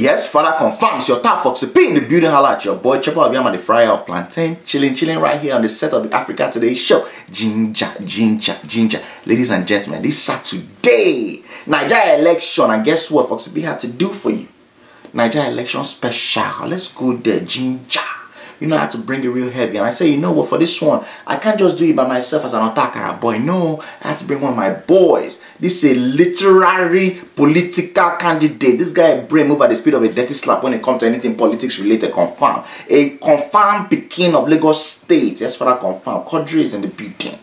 Yes, Father confirms your top Foxy P in the building. Holla at your boy Chopper of Yam and the Fryer of Plantain. Chilling right here on the set of the Africa Today show. Ginger. Ladies and gentlemen, this Saturday, Nigerian election. And guess what Foxy P had to do for you? Nigerian election special. Let's go there, ginger. You know I had to bring it real heavy. And I say, you know what, for this one, I can't just do it by myself as an Otakara boy. No, I have to bring one of my boys. This is a literary political candidate. This guy brain move at the speed of a dirty slap when it comes to anything politics related. Confirm. A confirmed Pekin of Lagos State. Yes, for that confirm. Quadri is in the building.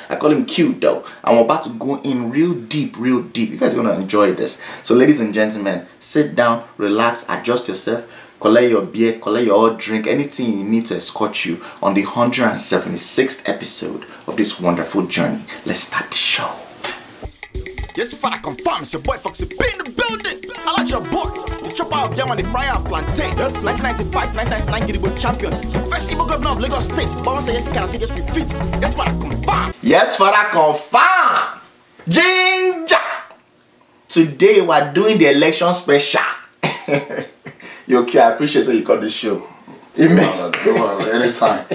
I call him cute though. I'm about to go in real deep. You guys are going to enjoy this. So ladies and gentlemen, sit down, relax, adjust yourself. Collect your beer, collect your drink, anything you need to escort you on the 176th episode of this wonderful journey. Let's start the show. Yes, Father confirm, it's your boy Foxy P in the building. I like your boy, the chopper of Yam and the Fryer of Plantain. Yes, 1995, 1999 Gidigbo champion. First evil governor of Lagos State. But once I say yes, can I say yes, we fit. Yes, Father confirm. Yes, Father confirm. Ginger. Today we're doing the election special. You okay? I appreciate that you called the show. Amen. Anytime.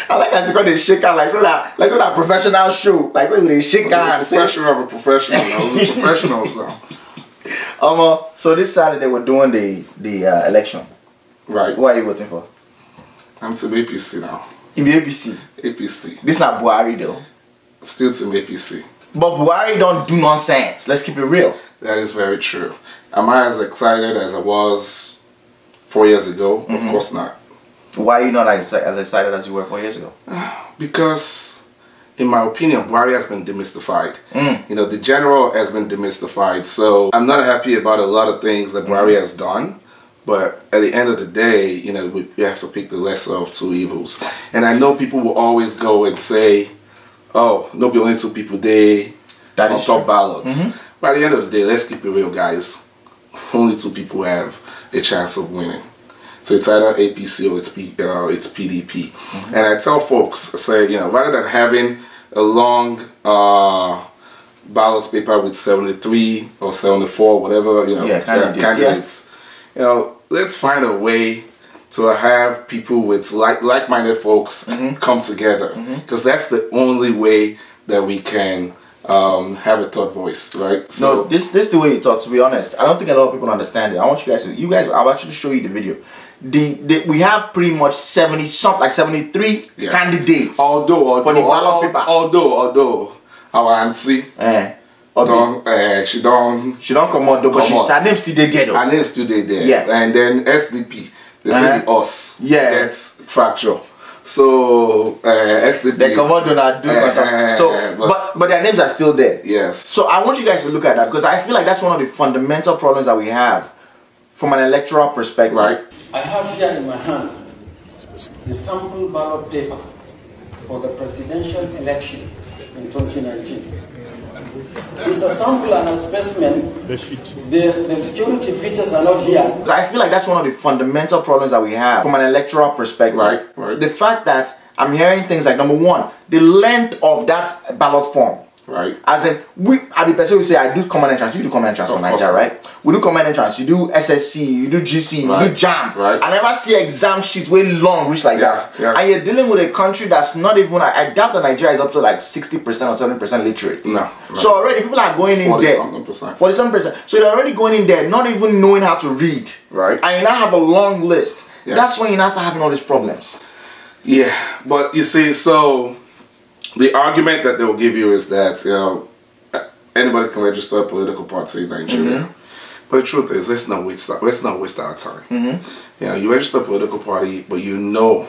I like that you call the shaker like so that professional show. Like so they shake hands. Professional. We're professionals now. So this Saturday we're doing the election. Right. Who are you voting for? I'm Team APC now. In the APC? APC. This is not Buhari though. Still Team APC. But Buhari don't do nonsense. Let's keep it real. That is very true. Am I as excited as I was 4 years ago? Of course not. Why are you not as excited as you were 4 years ago? Because, in my opinion, Buhari has been demystified. You know, the general has been demystified. So I'm not happy about a lot of things that Buhari has done. But at the end of the day, you know, we have to pick the lesser of two evils. And I know people will always go and say, oh, no, be only two people there on top ballots. But at the end of the day, let's keep it real, guys. Only two people have a chance of winning. So it's either APC or it's PDP. And I tell folks, I say, you know, rather than having a long ballot paper with 73 or 74, whatever, you know, candidates, you know, let's find a way to have people with like-minded folks come together. Because that's the only way that we can have a third voice, right? So no, this is the way you talk, to be honest. I don't think a lot of people understand it. I want you guys I'll actually show you the video. We have pretty much 70 something, like 73 candidates. Although for the ballot paper. Although our auntie she don't come out, but her name still there though. Her name still there. Yeah. And then SDP, they say the us. Yeah. That's fracture. So SDP. They come out but their names are still there. Yes. So I want you guys to look at that because I feel like that's one of the fundamental problems that we have from an electoral perspective. Right. I have here in my hand the sample ballot paper for the presidential election in 2019. It's a sample and a specimen. The security features are not here. I feel like that's one of the fundamental problems that we have from an electoral perspective. Right. The fact that I'm hearing things like, number one, the length of that ballot form. Right. As in, I the person will say, I do common entrance, you do common entrance for Nigeria, right? We do common entrance, you do SSC, you do GC, you do JAM. Right. I never see exam sheets way long, reach like that. Yeah. And you're dealing with a country that's not even, I doubt that Nigeria is up to like 60% or 70% literate. No. Right. So already people are going in there. 47%. So they're already going in there, not even knowing how to read. Right. And you now have a long list. Yeah. That's when you now start having all these problems. Yeah, but you see, so the argument that they'll give you is that, you know, anybody can register a political party in Nigeria. But the truth is, let's not waste our time. You know, you register a political party, but you know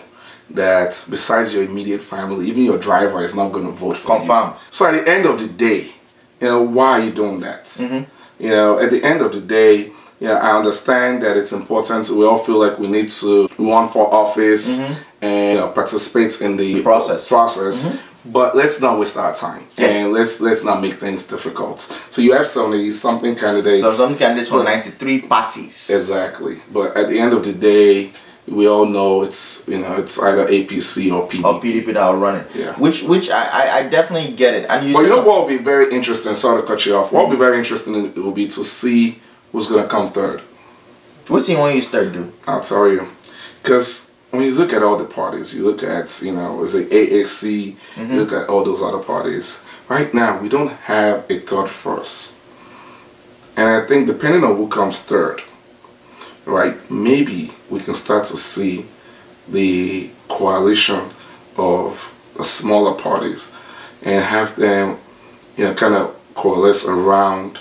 that besides your immediate family, even your driver is not going to vote for you. So at the end of the day, you know, why are you doing that? You know, at the end of the day, yeah, I understand that it's important. We all feel like we need to run for office and, you know, participate in the process. But let's not waste our time, and let's not make things difficult. So you have something candidates. So some candidates from 93 parties. Exactly. But at the end of the day, we all know it's either APC or PDP. Or PDP that are running. Yeah. Which I definitely get it. And but you know what will be very interesting? Sorry to cut you off. What will be very interesting will be to see who's going to come third. What's he want you to do? I'll tell you. Because when you look at all the parties, you look at, you know, is it AAC, you look at all those other parties. Right now, we don't have a third force. And I think depending on who comes third, right, maybe we can start to see the coalition of the smaller parties and have them, you know, kind of coalesce around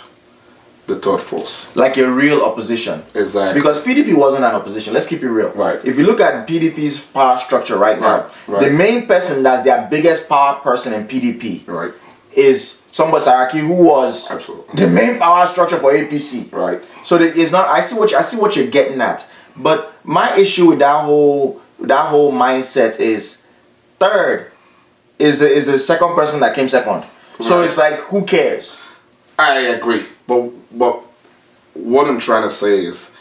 the third force. Like a real opposition. Exactly. Because PDP wasn't an opposition. Let's keep it real. Right. If you look at PDP's power structure right now, the main person that's their biggest power person in PDP Right. is Samba Saraki, who was Absolutely. the main power structure for APC. Right. So that it's not. I see what you're getting at. But my issue with that whole mindset is third is the second person that came second. So it's like, who cares? I agree, but what I'm trying to say is,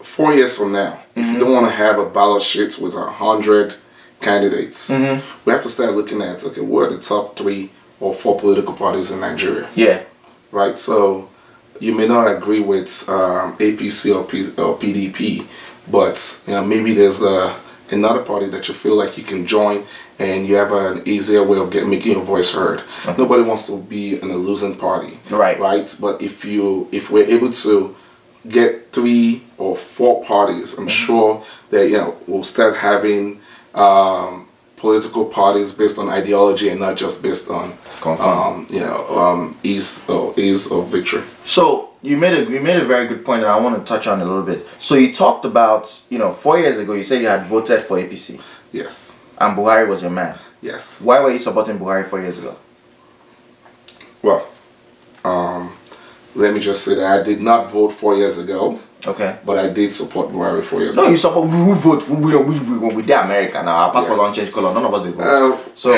4 years from now, if you don't want to have a ballot sheet with 100 candidates, we have to start looking at, okay, what are the top 3 or 4 political parties in Nigeria? Yeah. Right. So you may not agree with APC or PDP, but you know, maybe there's another party that you feel like you can join, and you have an easier way of making your voice heard. Nobody wants to be in a losing party, right? But if we're able to get 3 or 4 parties, I'm sure that, you know, we'll start having political parties based on ideology and not just based on ease of victory. So you made a very good point that I want to touch on a little bit. So you talked about, you know, 4 years ago you said you had voted for APC. Yes. And Buhari was your man. Yes. Why were you supporting Buhari 4 years ago? Well, let me just say that I did not vote 4 years ago. Okay. But I did support Buhari 4 years ago. No, you support. Who vote? We did America now. Our passport don't change color. None of us will vote. So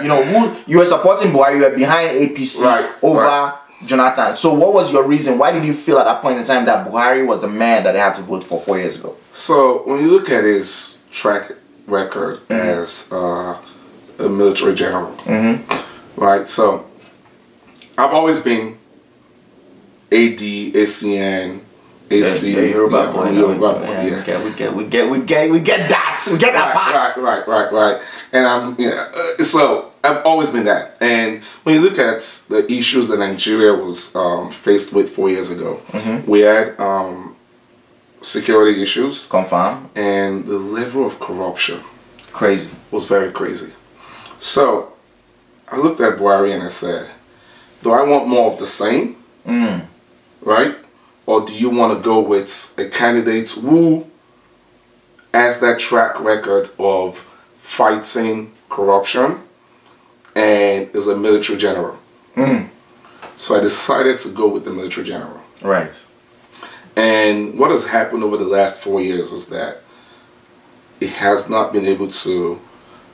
you know, you were supporting Buhari. You were behind APC over Jonathan. So what was your reason? Why did you feel at that point in time that Buhari was the man that they had to vote for 4 years ago? So when you look at his track record as a military general, right? So I've always been AD, ACN, AC. Yeah, Yoruba boy. Yoruba boy. We get that. We get that part. Right. And so I've always been that. And when you look at the issues that Nigeria was faced with 4 years ago, we had security issues. Confirm. And the level of corruption. Crazy. Was very crazy. So I looked at Buhari and I said, do I want more of the same? Right? Or do you want to go with a candidate who has that track record of fighting corruption and is a military general? So I decided to go with the military general. Right. And what has happened over the last 4 years was that it has not been able to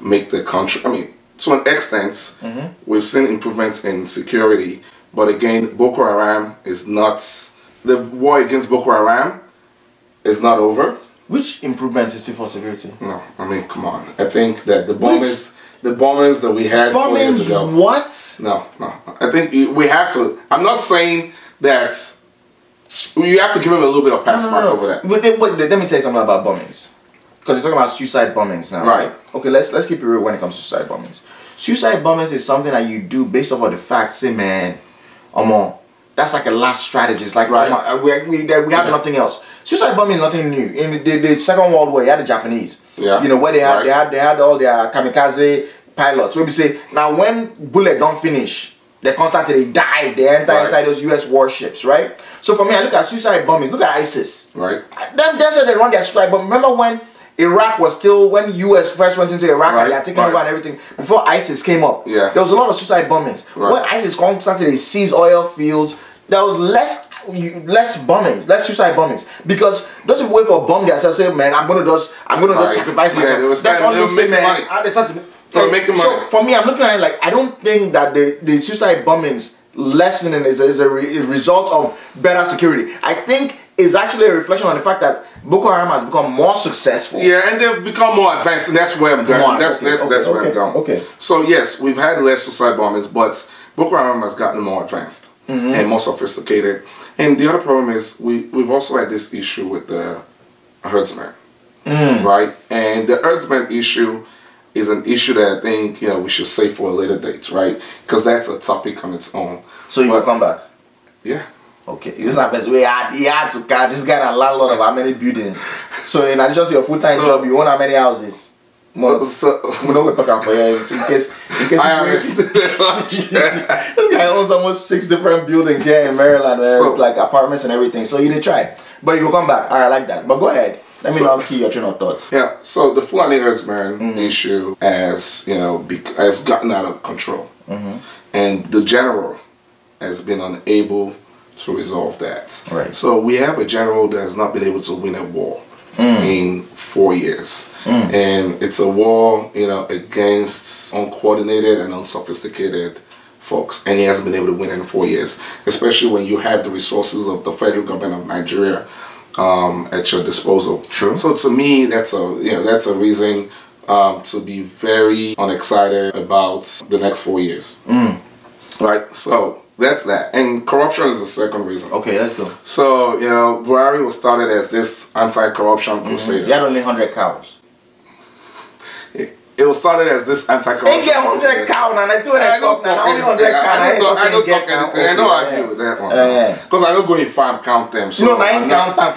make the country, I mean, to an extent, we've seen improvements in security, but again, Boko Haram is not, the war against Boko Haram is not over. Which improvement is it for security? No, I mean, come on. I think that the bombings that we had 4 years ago. What? No. I think we have to, I'm not saying that you have to give him a little bit of pass mark over that. But let me tell you something about bombings. Because you're talking about suicide bombings now. Right. Okay, let's keep it real when it comes to suicide bombings. Suicide bombings is something that you do based off of the fact, say, man, that's like a last strategy. It's like, we have nothing else. Suicide bombing is nothing new. In the Second World War, you had the Japanese. Yeah. You know, where they had all their kamikaze pilots. So we say, now when bullet don't finish, they constantly dive. They enter inside those US warships, right? So for me, I look at suicide bombings. Look at ISIS. Right. That's how they run their suicide bombing. Remember when Iraq was still, when US first went into Iraq and they had taken over and everything, before ISIS came up, there was a lot of suicide bombings. When ISIS constantly seized oil fields, there was less bombings, less suicide bombings, because those people wait for a bomb themselves, say, man, I'm gonna just sacrifice myself. They were making money. So for me, I'm looking at it like, I don't think that the suicide bombings lessening is a result of better security. I think it's actually a reflection on the fact that Boko Haram has become more successful. Yeah, and they've become more advanced, and that's where I'm going. That's where I'm going. Okay. So yes, we've had less suicide bombings, but Boko Haram has gotten more advanced and more sophisticated. And the other problem is we've also had this issue with the herdsmen, right? And the herdsmen issue is an issue that I think we should save for a later date, right? Because that's a topic on its own. So you will come back? Yeah. Okay, this is not best way. He had to catch this guy a landlord of how many buildings. So in addition to your full-time job, you own how many houses? We're not talking for you in case this guy owns almost 6 different buildings here in Maryland, like apartments and everything. So you did try, but you will come back. I like that. But go ahead. Let me know your train of thoughts. Yeah. So the Fulani herdsman issue has has gotten out of control, and the general has been unable to resolve that. Right. So we have a general that has not been able to win a war in 4 years, and it's a war, against uncoordinated and unsophisticated folks, and he hasn't been able to win in 4 years. Especially when you have the resources of the federal government of Nigeria at your disposal. True. So to me, that's a reason to be very unexcited about the next 4 years. Right. So that's that. And corruption is the second reason. Okay, let's go. So, Buhari was started as this anti-corruption crusader. He had only 100 cows. It was started as this anti-corruption crusader. 100 cows and I 200 cows now. Only 100 cows. I don't talk anything. I don't argue with that one. Because I don't go in farm count them. So no, I ain't count them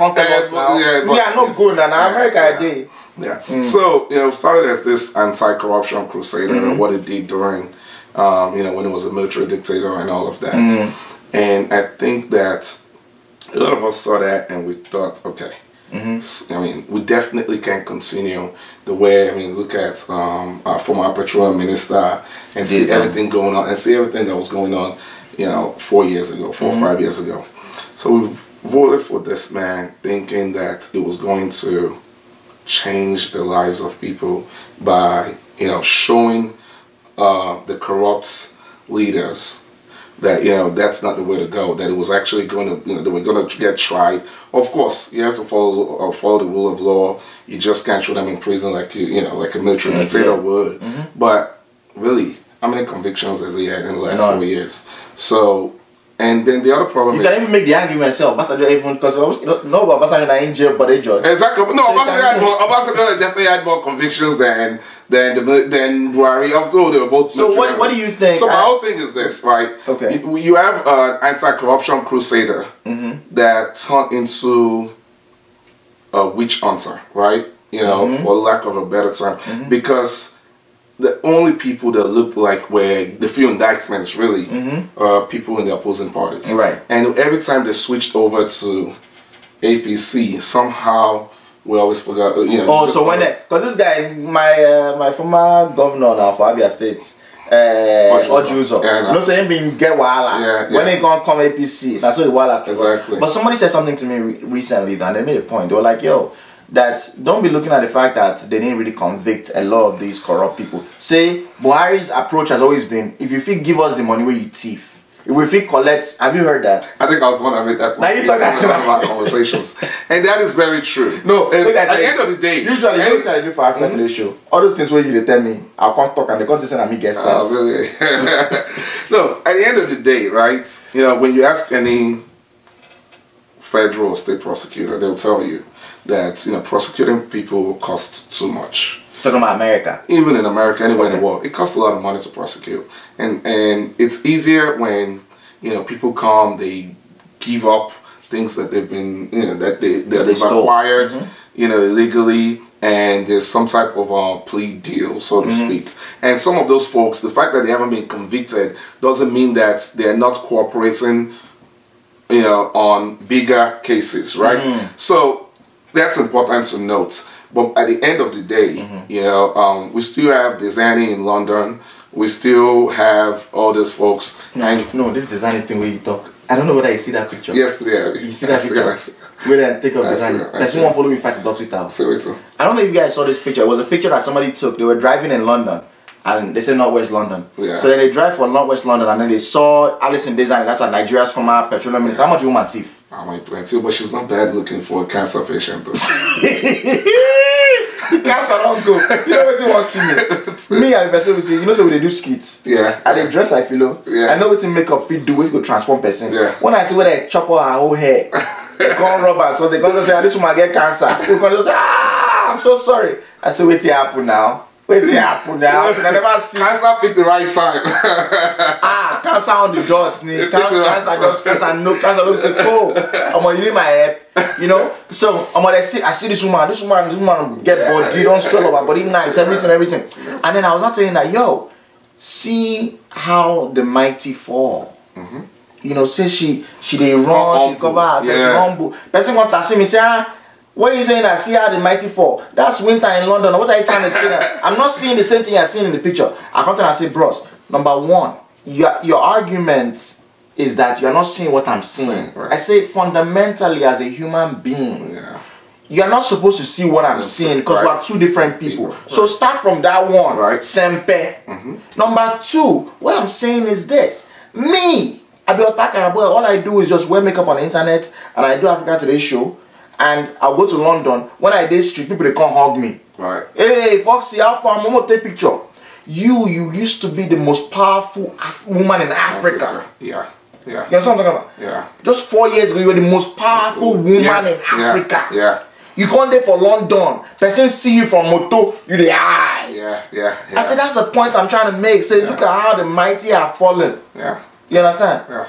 now. Yeah, I'm not good now. America a day. Yeah. So, started as this anti-corruption crusader, what it did during when it was a military dictator and all of that. And I think that a lot of us saw that and we thought, okay, we definitely can't continue the way, look at our former petroleum minister and see everything going on, and see everything that was going on, 4 years ago, 4 or 5 years ago. So we voted for this man thinking that it was going to change the lives of people by, showing the corrupt leaders that that's not the way to go. That it was actually going to, they were going to get tried. Of course, you have to follow the rule of law. You just can't show them in prison like like a military dictator would. But really, how many convictions has he had in the last 4 years? So. And then the other problem is... You can even make the argument yourself. Because Obasanjo is in jail, but they judge. Exactly. No, Obasanjo definitely had more convictions than Buhari, although they were both... So what do you think? So my whole thing is this, right? Okay. You have an anti-corruption crusader that turned into a witch hunter, right? For lack of a better term. Because... the only people that looked like were the few indictments really people in the opposing parties. Right. And every time they switched over to APC, somehow we always forgot. So when because this guy, my former governor now for Abia State, Ojuzo, saying being get wahala. When they gonna come APC, that's what the wahala. Exactly. But somebody said something to me recently, and they made a point. They were like, "Yo, that don't be looking at the fact that they didn't really convict a lot of these corrupt people. Say Buhari's approach has always been, if you feel give us the money where you thief, if we feel collect." Have you heard that? I think I was one that made that point. Now you talk that to about conversations, and that is very true. No, at the end of the day, usually you don't tell you for AfricaTodayShow. All those things where you tell me, I'll come talk and they come to say and me get sense. Really? No, at the end of the day, right? When you ask any federal or state prosecutor, they'll tell you that prosecuting people costs too much. Talking about America. Even in America, anywhere in the world, it costs a lot of money to prosecute, and it's easier when people come, they give up things that they've been that they've acquired illegally, and there's some type of plea deal, so to speak. And some of those folks, the fact that they haven't been convicted doesn't mean that they're not cooperating, on bigger cases, right? So. That's important to note. But at the end of the day, we still have Desani in London. We still have all these folks. No, this designing thing where you talk. I don't know whether you see that picture. Yesterday, you see that picture? Where they take up design. There's someone follow me fight the Twitter. I don't know if you guys saw this picture. It was a picture that somebody took. They were driving in London. And they say Northwest London. Yeah. So then they drive for Northwest London and then they saw Alison Design, that's a Nigeria's former petroleum minister. How much woman thief? I might plenty, but she's not bad looking for a cancer patient though. The cancer don't go. You know what's what kill me? Me and the person will say, you know, so when they do skits. Yeah. And they dress like Philo. Yeah. I know what's in makeup fit do, what's go transform person. Yeah. When I see where they chop out her whole hair, they can't rub her, so they gonna say, this woman get cancer. They gonna just say, I'm so sorry. I say, wait till happen now. Wait till happen now. I never see cancer pick the right time. Cancer on the dots, cancer don't say, oh, I'm gonna need my help, you know. So I see this woman get body, don't swell up her body nice, everything. And then I was not saying that, yo, see how the mighty fall. You know, since she they run, she cover herself, she humble. Person want to see me say, what are you saying? I see how the mighty fall. That's winter in London. What are you trying to say? I'm not seeing the same thing you're seeing in the picture. I come to and I say, bros, number one, your argument is that you're not seeing what I'm seeing. Right. I say fundamentally as a human being, you're not supposed to see what I'm seeing because we're two different people. Right. So start from that one, sempe. Number two, what I'm saying is this. Me, I be Otakara boy, all I do is just wear makeup on the internet and I do Africa Today Show. And I'll go to London. When I did street, people they come hug me. Right. Hey, Foxy, how far? I'm gonna take picture. You used to be the most powerful woman in Africa. Yeah. You understand what I'm talking about? Yeah. Just 4 years ago, you were the most powerful woman in Africa. Yeah. You come there for London. Person see you from moto, you the eye. Yeah. I said that's the point I'm trying to make. Say, look at how the mighty are fallen. Yeah. You understand? Yeah.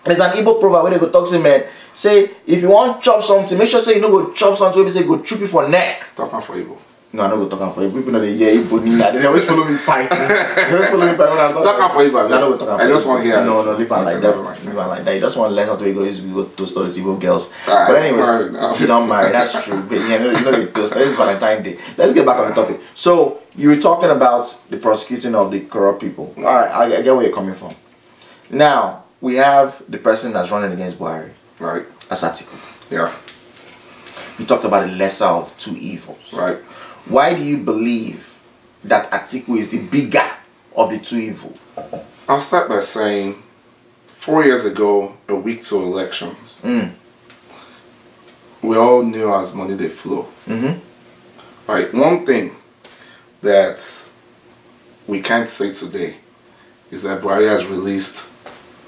There's an Igbo proverb where they go talk to man. Say, if you want to chop something, make sure say you don't go chop something. Maybe say go choop you for neck. Talking for Igbo. No, I don't go talking for Igbo. People know they hear Igbo. They always follow me fight. They always follow me fight when I'm talking for Igbo. I don't go talking for I just want to hear. No, leave her like that. Leave her like that. You just want to learn how to go to store the Igbo girls. But anyways, you don't marry. That's true. But you know the toast. It's Valentine's Day. Let's get back on the topic. So you were talking about the prosecuting of the corrupt people. All right, I get where you're coming from. Now we have the person that's running against Buhari. Right. That's Atiku. Yeah. You talked about the lesser of two evils. Right. Why do you believe that Atiku is the bigger of the two evils? I'll start by saying 4 years ago, a week to elections, we all knew as money they flow. Right. One thing that we can't say today is that Buhari has released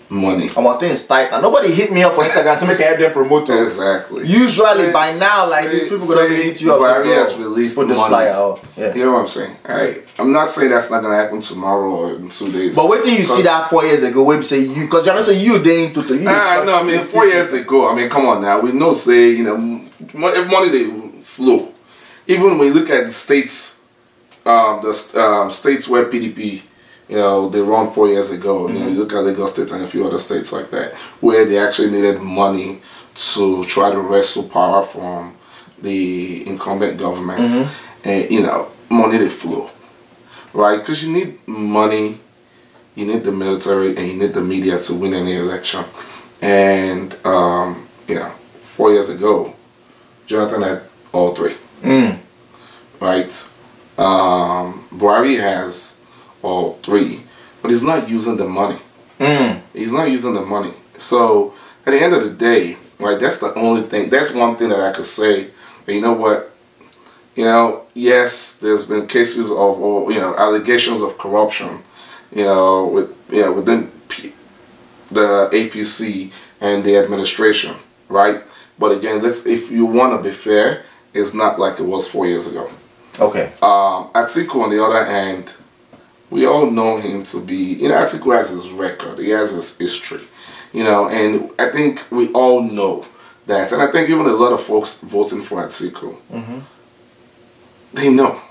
money. And one thing is tight. And nobody hit me up for Instagram to make help them promote it. Exactly. Usually by now, like these people gonna hit you up. Buhari has released put this money. flyer out. Yeah. You know what I'm saying? Alright. I'm not saying that's not gonna happen tomorrow or in 2 days. But wait till you see that 4 years ago, where you say you, because you're not saying you day into you. No, I mean 4 years ago. I mean, come on now. We know say money they flow. Even when you look at the states, states where PDP. They run 4 years ago. You look at Lagos State and a few other states like that, where they actually needed money to try to wrestle power from the incumbent governments. And, money they flow, right? Because you need money, you need the military, and you need the media to win any election. And, 4 years ago, Jonathan had all three, right? Buhari has all three, but he's not using the money. He's not using the money. So at the end of the day, right, that's the only thing. That's one thing that I could say. And you know what? Yes, there's been cases of, allegations of corruption, within the APC and the administration, right? But again, if you want to be fair, it's not like it was 4 years ago. Okay. Atiku, on the other hand, we all know him to be, Atiku has his record, he has his history, and I think we all know that. And I think even a lot of folks voting for Atiku, they know.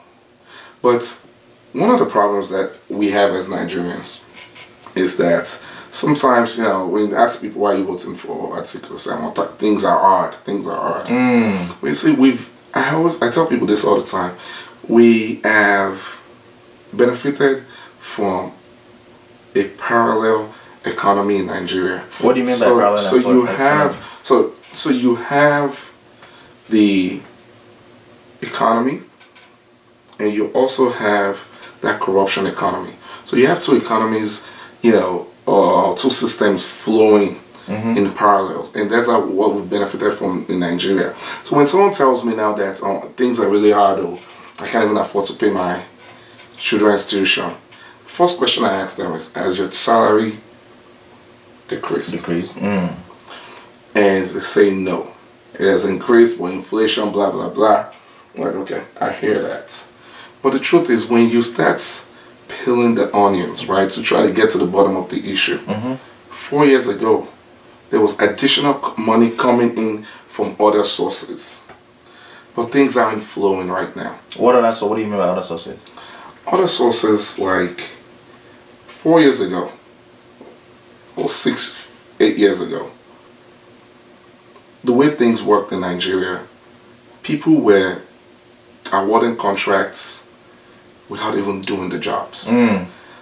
But one of the problems that we have as Nigerians is that sometimes, when you ask people why you're voting for Atiku, say, things are hard, We see, I tell people this all the time, we have benefited from a parallel economy in Nigeria. What do you mean by parallel? So you have the economy, and you also have that corruption economy. So you have two economies, two systems flowing in parallel, and that's what we've benefited from in Nigeria. So when someone tells me now that things are really hard, I can't even afford to pay my children's tuition. First question I ask them is, has your salary decreased? Mm. And they say no. It has increased for inflation, blah, blah, blah. I'm like, okay, I hear that. But the truth is, when you start peeling the onions, right, to try to get to the bottom of the issue, 4 years ago, there was additional money coming in from other sources. But things aren't flowing right now. What do you mean by other sources? Other sources, like 4 years ago, or 8 years ago, the way things worked in Nigeria, people were awarding contracts without even doing the jobs.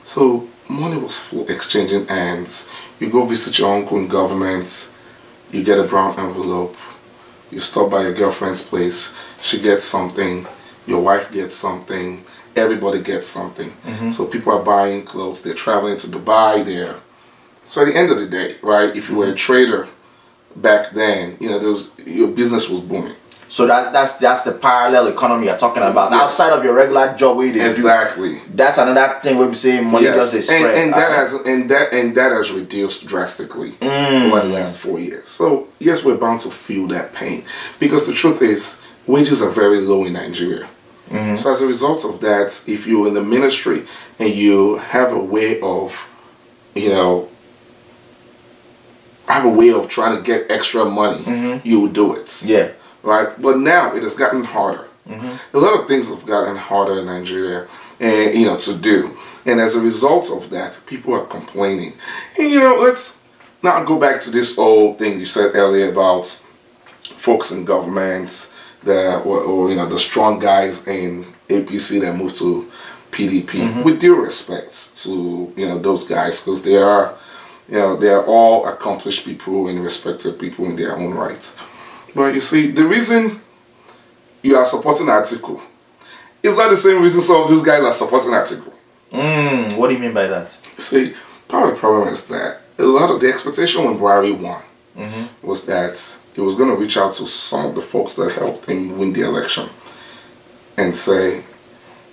So money was exchanging hands. You go visit your uncle in government, you get a brown envelope, you stop by your girlfriend's place, she gets something, your wife gets something, everybody gets something. So people are buying clothes, they're traveling to Dubai, so at the end of the day, right, if you were a trader back then, you know, your business was booming. So that's the parallel economy you're talking about. Yes. Outside of your regular job where you exactly. That's another thing where we say money doesn't spread. And that has reduced drastically over the last 4 years. So yes, we're bound to feel that pain. Because the truth is, wages are very low in Nigeria. So as a result of that, if you're in the ministry and you have a way of, you know, trying to get extra money, you will do it. Yeah. Right? But now it has gotten harder. A lot of things have gotten harder in Nigeria, and you know, to do. And as a result of that, people are complaining. And you know, let's now go back to this old thing you said earlier about folks in governments, or you know, the strong guys in APC that moved to PDP. With due respect to, you know, those guys, because they are, you know, they are all accomplished people and respected people in their own right. But you see, the reason you are supporting Atiku is not the same reason some of those guys are supporting Atiku. What do you mean by that? You see, part of the problem is that a lot of the expectation when Buhari won was that he was going to reach out to some of the folks that helped him win the election and say,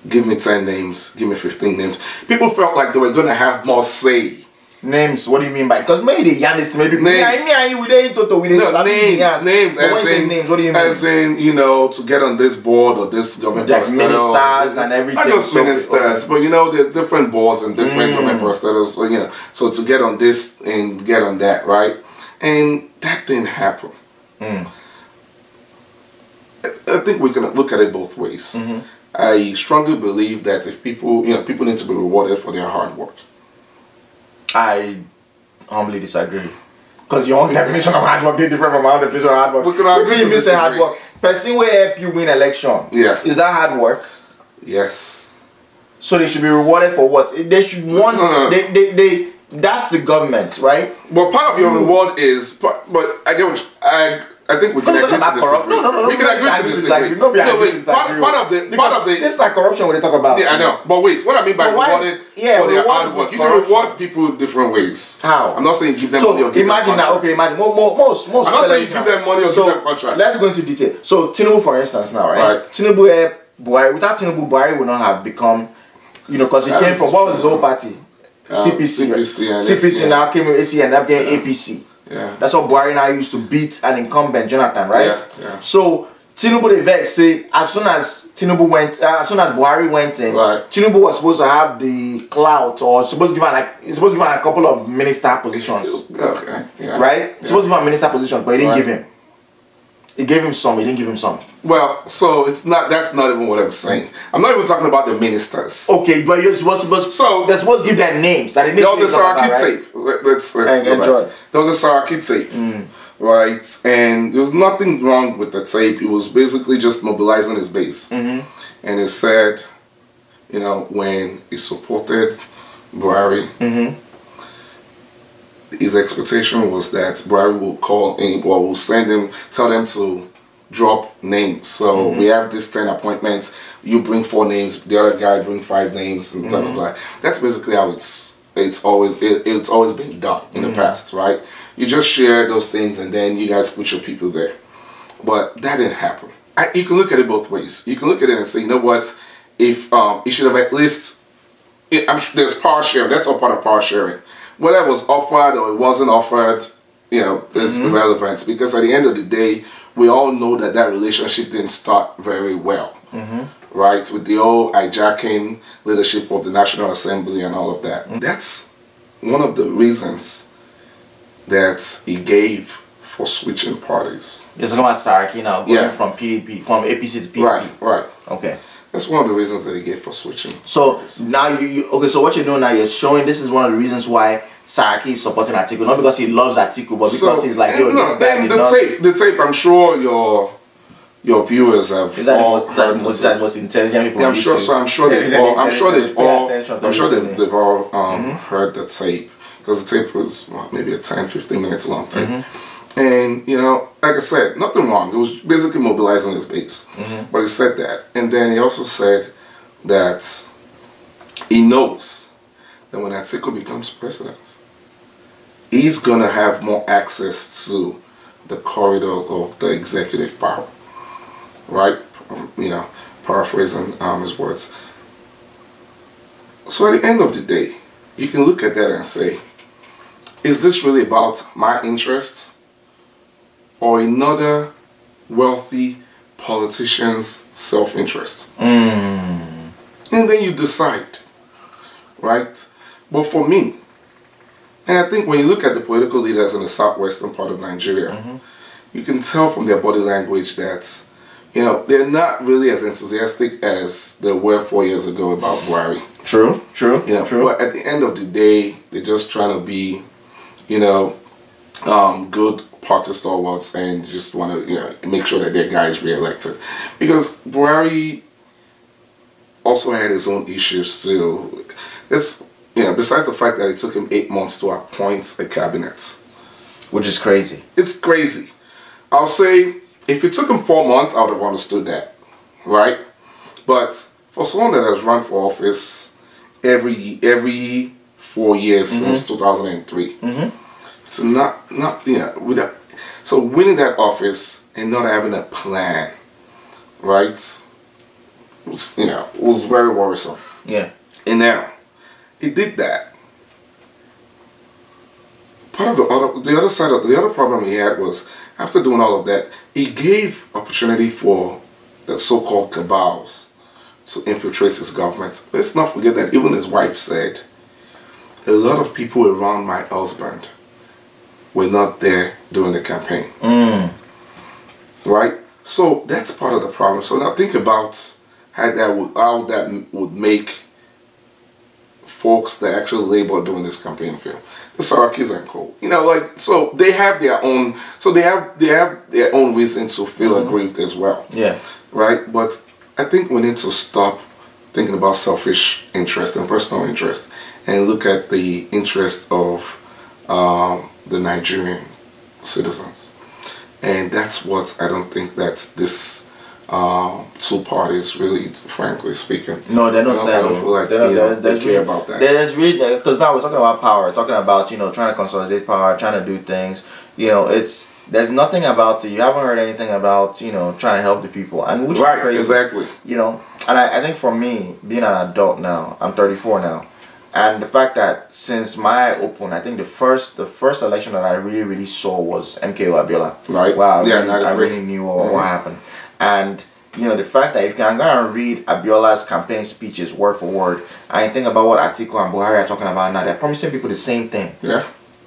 give me 10 names, give me 15 names. People felt like they were going to have more say. Names, what do you mean by? Because maybe the Yanis, maybe names. Names. Names, what do you mean? As in, you know, to get on this board or this government like ministers and everything. Not just ministers, but you know, there's different boards and different government ministers. So, you know, so to get on this and get on that, right? And that didn't happen. I think we can look at it both ways. I strongly believe that if people, you know, people need to be rewarded for their hard work. I humbly disagree. Because your own definition of hard work is different from my own definition of hard work. What do you mean say hard work? Person will help you win election. Yeah. Is that hard work? Yes. So they should be rewarded for what? They should want... that's the government, right? Well, part of your reward is... But I get what I think we can agree to disagree. We can agree to disagree. Part of the... This is like corruption when they talk about. Yeah, I know. But wait, what I mean by rewarded for their hard work, you can reward people different ways. How? I'm not saying give them money or give them contracts. So imagine that, okay, imagine, most I'm not saying you give them money or give them contracts. Let's go into detail. So Tinubu, for instance, now, right? Tinubu, Buhari, without Tinubu, Buhari would not have become, you know, because he came from, what was his old party? CPC now came with AC and now getting APC. Yeah. That's what Buhari now used to beat an incumbent, Jonathan, right? Yeah. So Tinubu the vex say as soon as Buhari went in, Tinubu was supposed to have the clout or supposed to give him a couple of minister positions. Right? Supposed to give him a minister position, but he didn't give him. He gave him some, he didn't give him some. Well, so that's not even what I'm saying. I'm not even talking about the ministers. Okay, but you're supposed they're supposed to give them names. There was a Saraki tape. Let's enjoy. There was a Saraki tape. Right? And there was nothing wrong with the tape. He was basically just mobilizing his base. And he said, you know, when he supported Buhari, his expectation was that Buhari will call in or will send him, tell them to drop names. So we have these 10 appointments. You bring 4 names, the other guy bring 5 names, and blah blah blah. That's basically how it's always been done in the past, right? You just share those things and then you guys put your people there. But that didn't happen. you can look at it both ways. You can look at it and say, you know what, if it should have at least, I'm sure there's power sharing. That's all part of power sharing. Whether it was offered or it wasn't offered, you know, there's irrelevance, because at the end of the day, we all know that that relationship didn't start very well, right? With the old hijacking leadership of the National Assembly and all of that. That's one of the reasons that he gave for switching parties. You're talking about Saraki now, going from PDP, from APC to PDP. Right. Okay. That's one of the reasons that he gave for switching. So now okay, so what you're doing now, you're showing this is one of the reasons why Saraki is supporting Atiku, not because he loves Atiku, but because he's like, yo, this guy the tape, I'm sure your viewers have the most intelligent people. Yeah, I'm sure they've all heard the tape, because the tape was maybe a 10-15 minutes long tape. And, you know, like I said, nothing wrong. It was basically mobilizing his base. But he said that. And then he also said that he knows that when Atiku becomes president, he's going to have more access to the corridor of the executive power. Right? You know, paraphrasing his words. So at the end of the day, you can look at that and say, is this really about my interests, or another wealthy politician's self-interest? And then you decide, right? But for me, and I think when you look at the political leaders in the southwestern part of Nigeria, you can tell from their body language that, you know, they're not really as enthusiastic as they were 4 years ago about Buhari. True. You know, but at the end of the day, they're just trying to be, you know, good party stalwarts, and just want to, you know, make sure that their guy is re-elected. Because Buhari also had his own issues too. It's, you know, besides the fact that it took him 8 months to appoint a cabinet, which is crazy. It's crazy. I'll say if it took him 4 months, I would have understood that, right? But for someone that has run for office every 4 years since 2003. So not you know, so winning that office and not having a plan, right? Was, you know, was very worrisome. Yeah. And now he did that. Part of the other problem he had was, after doing all of that, he gave opportunity for the so-called cabals to infiltrate his government. Let's not forget that even his wife said, a lot of people around my husband were not there during the campaign. Right? So that's part of the problem. So now think about how that would make folks that actually labor during this campaign feel. The Sarakis and co. You know, like, so they have their own, so they have their own reason to feel aggrieved as well. Yeah. Right? But I think we need to stop thinking about selfish interest and personal interest and look at the interest of the Nigerian citizens. And that's what I don't think that this two parties really, frankly speaking. No, they're not saying. I don't feel like they care about that. There's really, because now we're talking about power, talking about, you know, trying to consolidate power, trying to do things. You know, there's nothing about it. You haven't heard anything about, you know, trying to help the people, and which is crazy. Exactly. You know, and I think for me, being an adult now, I'm 34 now. And the fact that since my open, I think the first election that I really saw was MKO Abiola. Right. Wow. Yeah, I really knew what happened. And you know, the fact that if you can go and read Abiola's campaign speeches word for word, and think about what Atiku and Buhari are talking about now, they're promising people the same thing. Yeah.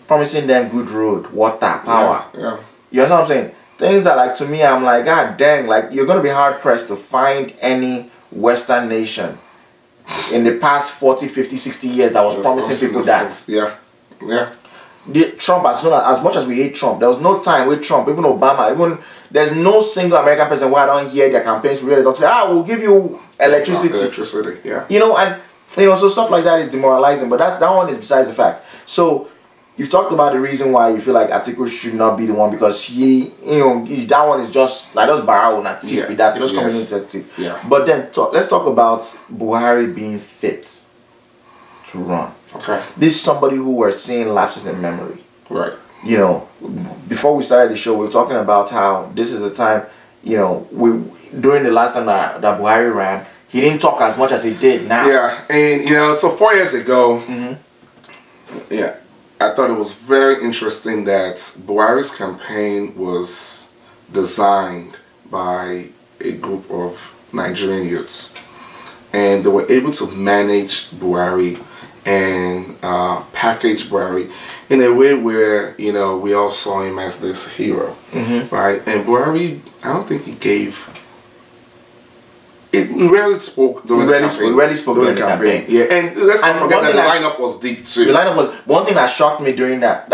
Promising them good road, water, power. Yeah. You know what I'm saying? Things that, like, to me, I'm like, God dang, like, you're gonna be hard pressed to find any Western nation in the past 40, 50, 60 years that was promising people that. Yeah. Yeah. Trump, as much as we hate Trump, there was no time with Trump, even Obama, there's no single American president where I don't hear their campaigns really don't say, we'll give you electricity. Electricity, yeah. You know, and you know, so stuff like that is demoralizing, but that one is besides the fact. So you've talked about the reason why you feel like Atiku should not be the one, because he, you know, that one is just like those Barao not with that, just coming into. Yeah. But then let's talk about Buhari being fit to run. Okay. This is somebody who we're seeing lapses in memory. Right. You know, before we started the show, we were talking about how this is a time, you know, during the last time that Buhari ran, he didn't talk as much as he did now. Yeah, and you know, so 4 years ago, yeah, I thought it was very interesting that Buhari's campaign was designed by a group of Nigerian youths, and they were able to manage Buhari and package Buhari in a way where, you know, we all saw him as this hero, right? And Buhari, I don't think he gave. We rarely spoke during the campaign. We rarely spoke during the campaign. Yeah, and let's not forget that the lineup was deep too. The lineup was one thing that shocked me during that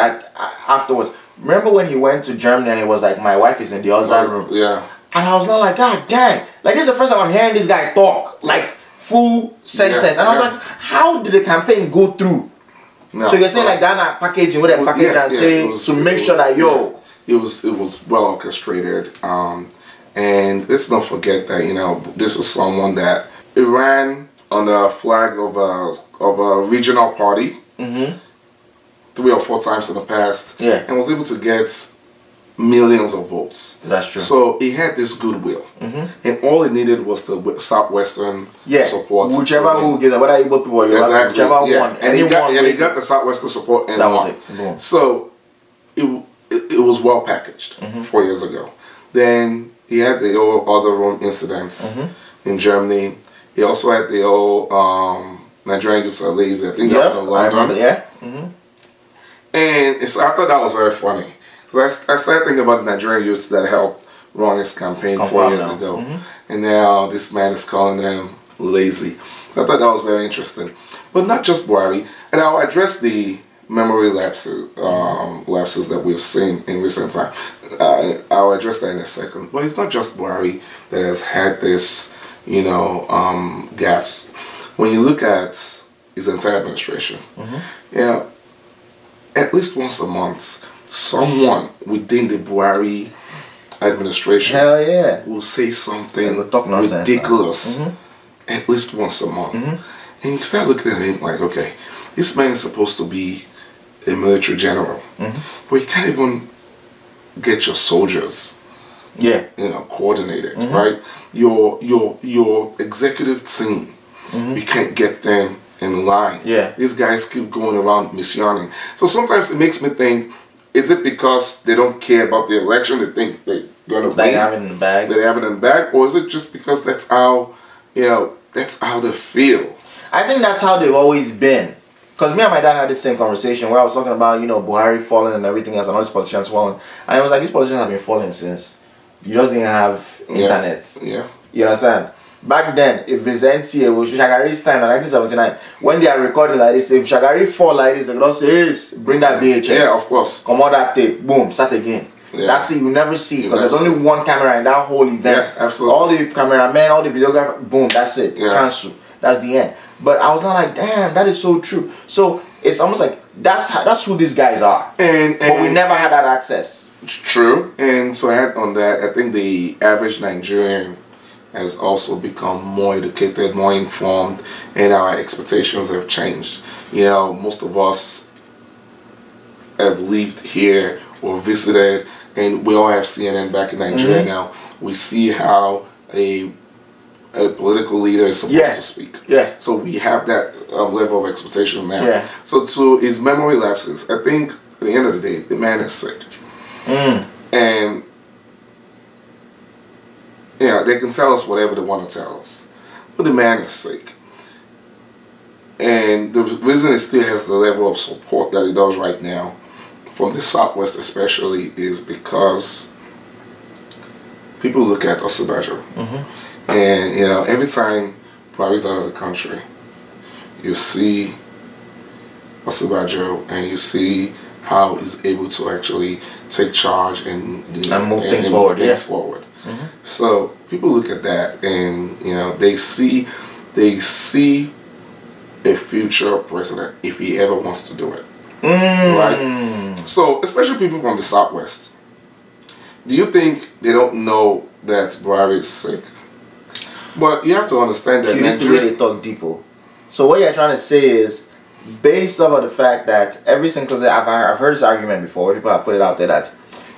afterwards. Remember when he went to Germany and it was like, my wife is in the other room. Yeah. And I was not like, God dang, like this is the first time I'm hearing this guy talk like full sentence. And I was like, how did the campaign go through? No, so you're saying like that packaging, what package and say to make sure that it was well orchestrated. And let's not forget that, you know, this was someone that ran on the flag of a regional party 3 or 4 times in the past, and was able to get millions of votes. That's true. So he had this goodwill, and all he needed was the Southwestern support. Whichever who get it, whether Igbo people or whichever one, and he got the Southwestern support, and that was it. Boom. So it was well packaged 4 years ago. Then he had the old other room incidents in Germany. He also had the old Nigerian youths are lazy. I think that was in London. I remember, And so I thought that was very funny. So I started thinking about the Nigerian youths that helped run his campaign 4 years ago. And now this man is calling them lazy. So I thought that was very interesting. But not just Buhari. And I'll address the memory lapses that we've seen in recent time. I'll address that in a second. But it's not just Buhari that has had this, you know, gaffes. When you look at his entire administration, at least once a month, someone within the Buhari administration will say something ridiculous at least once a month. And you start looking at him like, okay, this man is supposed to be a military general, but you can't even get your soldiers, you know, coordinated, right? Your executive team, you can't get them in line. These guys keep going around missioning. So sometimes it makes me think, is it because they don't care about the election? They think they're going to win. They have it in the bag. They have it in the bag, or is it just because that's how, you know, that's how they feel? I think that's how they've always been. Because me and my dad had this same conversation where I was talking about, you know, Buhari falling and everything else, and all these politicians falling. And I was like, these politicians have been falling since you just didn't have internet. You understand? Back then, if it's NTA, with Shagari's time in 1979, when they are recording like this, if Shagari fall like this, they could also say, yes, bring that VHS. Yeah, of course. Come on that tape, boom, start again. That's it, you never see, because there's only one camera in that whole event. Yes, absolutely. All the cameramen, all the videographers, boom, that's it. Cancel. That's the end. But I was not like, damn, that is so true. So it's almost like that's who these guys are. But we never had that access. True. And so on that, I think the average Nigerian has also become more educated, more informed, and our expectations have changed. You know, most of us have lived here or visited, and we all have CNN back in Nigeria now. We see how a political leader is supposed to speak. So we have that level of expectation now. So to his memory lapses, I think at the end of the day, the man is sick. And yeah, they can tell us whatever they want to tell us, but the man is sick. And the reason he still has the level of support that he does right now, from the Southwest especially, is because people look at Osinbajo. And, you know, every time Buhari's out of the country, you see Osinbajo and you see how he's able to actually take charge and, you know, move things forward. So people look at that and, you know, they see a future president if he ever wants to do it. Right? So, especially people from the Southwest, do you think they don't know that Buhari is sick? But you have to understand that that's the way they talk deeper. So what you're trying to say is, based off of the fact that every single day, I've heard this argument before, people have put it out there that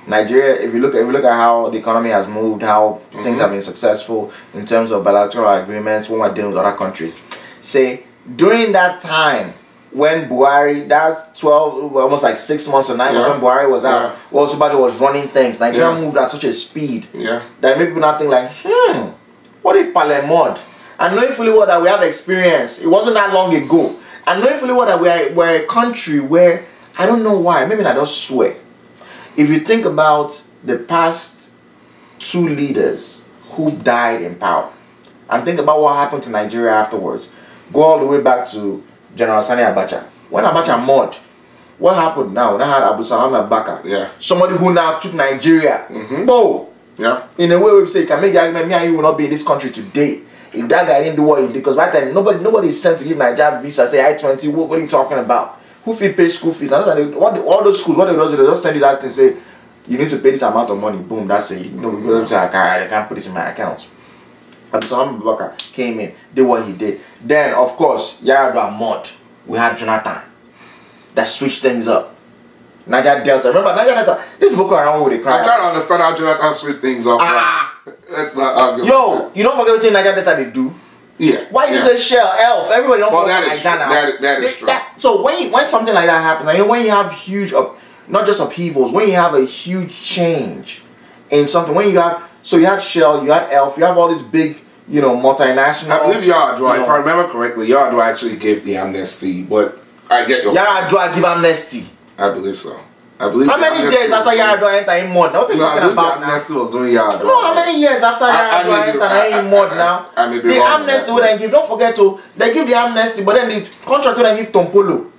Nigeria, if you look at how the economy has moved, how things have been successful in terms of bilateral agreements when we're dealing with other countries. Say during that time when Buhari, that's 12, almost like 6 months or 9 months when Buhari was out, Osubajo was running things. Nigeria moved at such a speed that made people not think like, what if Palemod? And knowing fully well that we have experience, it wasn't that long ago. And knowing fully well that we're a country where, I don't know why, maybe I just swear. If you think about the past 2 leaders who died in power, and think about what happened to Nigeria afterwards, go all the way back to General Sani Abacha. When Abacha murdered, what happened now? They had Abu Salam Abaka. Yeah. Somebody who now took Nigeria. Yeah. In a way we say, you can make the argument, me and you will not be in this country today if that guy didn't do what he did. Because by the time nobody is sent to give Nigeria visa, say I-20, what are you talking about? Who pay school fees? All those schools, what they do, they just send it out and say, you need to pay this amount of money. Boom, that's it. I can't put this in my account. Abu Salam Abubakar came in, did what he did. Then, of course, Yaradua Mod, we had Jonathan that switched things up. Niger Delta. Remember, Niger Delta, this Boko Haram with the cry. I'm trying to understand how Jonathan switched things up. Let's not argue. Yo, you don't forget everything Niger Delta they do. Yeah. Why you say Shell, Elf? Everybody don't forget like that now. That is true. So when something like that happens, you know, when you have huge, not just upheavals, when you have a huge change in something, when you have, so you had Shell, you had Elf, you have all these big, you know, multinational. I believe Yaradua, if I remember correctly, Yaradua actually gave the amnesty, but I get your Yaradua give amnesty. I believe so. I believe. How many days after Yaradua entered in mod? What are you talking about now? Amnesty was doing Yaradua. No, how many years after Yaradua entered in mod now? The amnesty would then give. Don't forget to they give the amnesty, but then the contract would then give Tompolo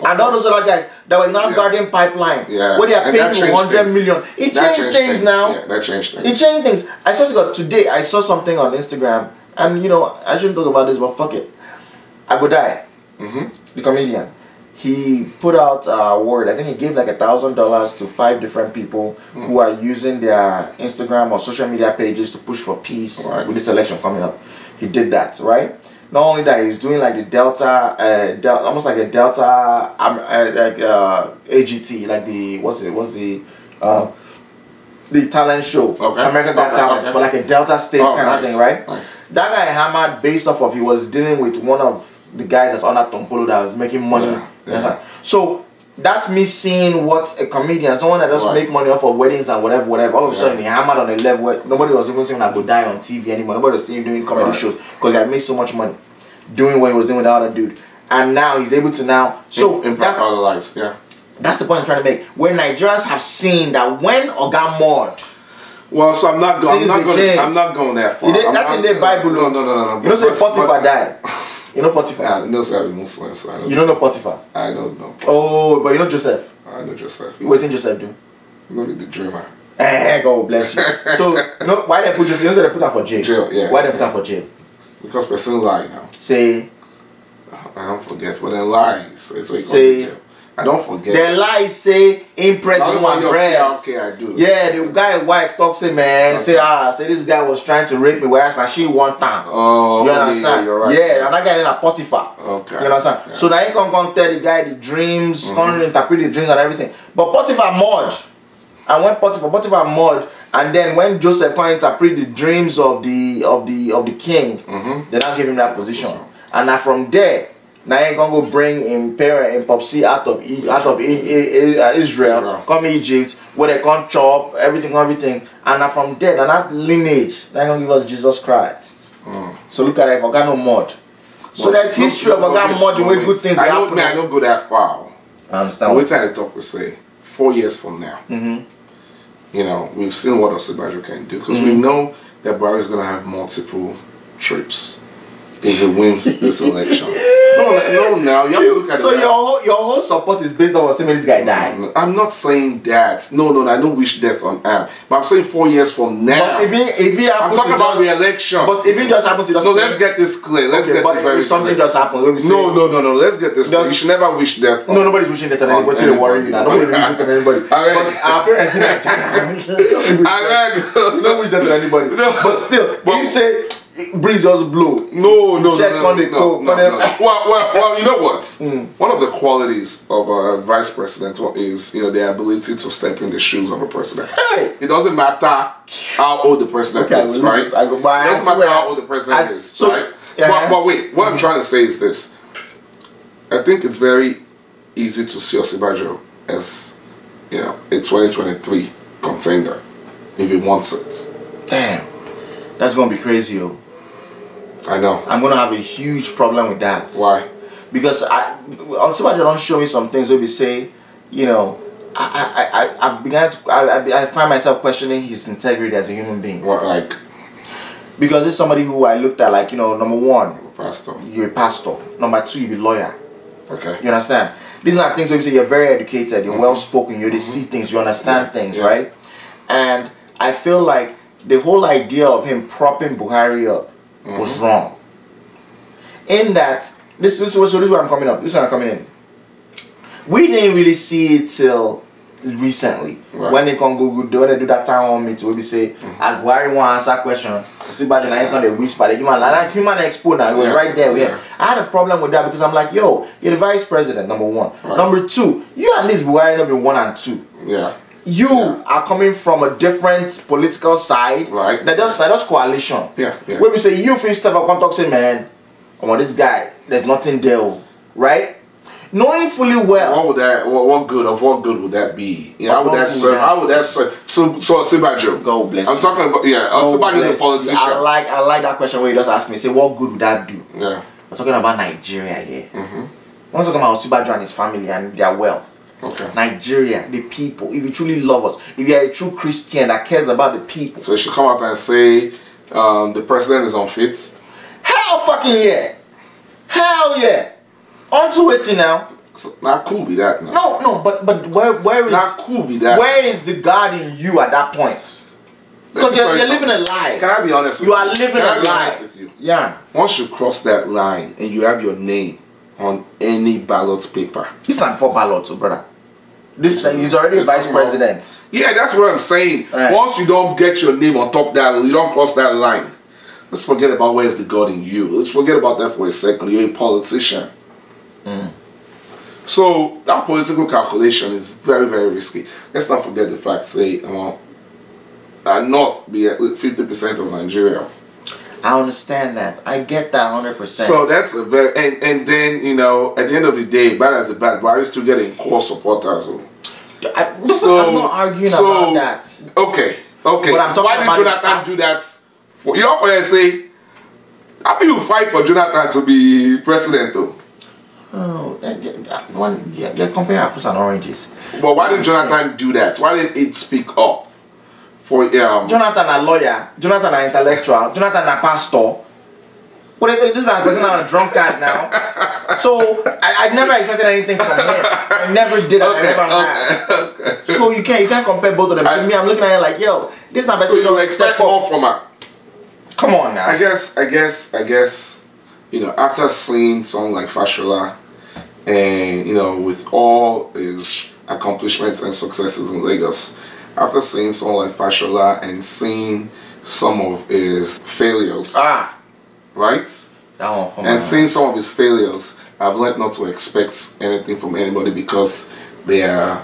and all those other guys that were now guarding pipeline. Yeah. Where they are paying you 100 million. It changed things now. Yeah, that changed things. It changed things. I saw today. I saw something on Instagram, and you know I shouldn't talk about this, but fuck it. Agudai, the comedian. He put out a word. I think he gave like $1,000 to 5 different people who are using their Instagram or social media pages to push for peace with this election coming up. He did that, right? Not only that, he's doing like the Delta, almost like a Delta, AGT, like the talent show, American Got Talent, but like a Delta State kind of thing, right? Nice. That guy hammered based off of he was dealing with one of the guys that's on that Tompolo that was making money. So that's me seeing what a comedian, someone that doesn't make money off of weddings and whatever, all of a sudden he hammered on a level where nobody was even saying that go die on TV anymore. Nobody was seeing him doing comedy shows because he had made so much money doing what he was doing with the other dude. And now he's able to now impact other lives. Yeah. That's the point I'm trying to make. When Nigerians have seen that when Oga Mod, well, so I'm not going that far. That's in the Bible. No. You know, say Potiphar died. You know Potiphar? Yeah, no, sir, I'm Muslim, so I don't. You don't know Potiphar? I don't know Potiphar. Oh, but you know Joseph? I know Joseph. What did Joseph do? Go to the dreamer. God bless you. So, you know, why they put Joseph? You know, they put him for jail. Why they put him for jail? Because person lie now. Say. I don't forget, but they lie. So say. I don't forget. The lies say impressing my breast. Okay, I do. Yeah, the guy wife talks to man, say this guy was trying to rape me, whereas now she one time. Oh, you understand? Yeah, you're right. Yeah, and that guy in a Potiphar. Okay. You understand? Yeah. So now he can tell the guy the dreams, can interpret the dreams and everything. But Potiphar mod. And when Potiphar mod, and then when Joseph can interpret the dreams of the king, they now give him that position. And now from there, now you gonna go bring him parent and Popsy out of Israel, come Egypt, where they can't chop everything, and now from there, now that lineage, they gonna give us Jesus Christ. So look at it, Organo mod. So there's history of Organo mod the way good things happen. I don't go that far. I understand. Wait till the talk will say 4 years from now. You know, we've seen what Osinbajo can do because we know that Buhari is gonna have multiple trips if he wins this election. No, now you have to look at it. So your whole support is based on saying this guy died. I'm not saying that. No, I don't wish death on him. But I'm saying 4 years from now. But if he I'm talking about the election. But if it just happens to no, let's get this clear. Let's get this very if something clear. just happens, no. Let's get this clear. You should never wish death. No, nobody's wishing death on anybody. They worry you now. Nobody's wishing death on anybody. But our parents in China, you don't wish death on anybody. But still, you say breeze just blow. No. Just Well, you know what? One of the qualities of a vice president is, the ability to step in the shoes of a president. Hey. It doesn't matter how old the president is, right? It doesn't matter how old the president is, right? But wait, what I'm trying to say is this. I think it's very easy to see Osinbajo as, a 2023 contender if he wants it. Damn. That's going to be crazy, yo. I know. I'm going to have a huge problem with that. Why? Because Osinbajo don't show me some things where we say, I find myself questioning his integrity as a human being. What, like? Because it's somebody who I looked at like, number one, pastor. You're a pastor. Number two, you're a lawyer. Okay. You understand? These are things where you say you're very educated, you're well spoken, you see things, you understand things, right? And I feel like the whole idea of him propping Buhari up was wrong. In that, this is where I'm coming up. This is where I'm coming in. We didn't really see it till recently. Right. When they can when they do that town hall meeting, where we say, as Buhari want to answer question, see back then I ain't gonna whisper. They give him like human expo now. It was right there. I had a problem with that because I'm like, yo, you're the vice president, number one. Right. Number two, you and this Buhari number 1 and 2. Yeah. You are coming from a different political side. Right. That just coalition. Yeah. Where we say you feel step up and talk say, man, come on, this guy, there's nothing there, right? Knowing fully well. What good would that be? How would that serve? How would that serve? So Osinbajo. God bless you. I'm talking about Osinbajo the politician. I like that question where you just ask me, say, what good would that do? Yeah. We're talking about Nigeria here. We're not talking about Osinbajo and his family and their wealth. Okay. Nigeria, the people. If you truly love us, if you're a true Christian that cares about the people. So you should come out and say the president is unfit. Hell fucking yeah. Hell yeah. On to it now. So, not cool be that now. No, but where is not cool be that? Where is the God in you at that point? Because you're living a lie. Can I be honest with you? You are living a lie. With you? Yeah. Once you cross that line and you have your name on any ballot paper. This time for ballot, brother. This he's already a vice president. Yeah, that's what I'm saying. Right. Once you don't get your name on top that, you don't cross that line. Let's forget about where's the God in you. Let's forget about that for a second. You're a politician. So that political calculation is very, very risky. Let's not forget the fact, say, North be at 50% of Nigeria. I understand that. I get that 100%. So that's a very and then at the end of the day, bad as a bad, but I still getting core supporters. I'm not arguing about that. Okay. But I'm talking why did Jonathan do that? For say, how people fight for Jonathan to be president though? Oh, they're comparing apples and oranges. But why didn't Jonathan do that? Why didn't it speak up? For Jonathan a lawyer, Jonathan an intellectual, Jonathan a pastor. Well, this is a person on a drunkard now. So I never expected anything from him. I never did. I never had. So you can't compare both of them. To me, I'm looking at it like, yo, this is not person. So you don't expect more from her. Come on now. I guess. After seeing someone like Fashola, and with all his accomplishments and successes in Lagos, after seeing someone like Fashola and seeing some of his failures, right? That one for and seeing some of his failures, I've learned not to expect anything from anybody because they are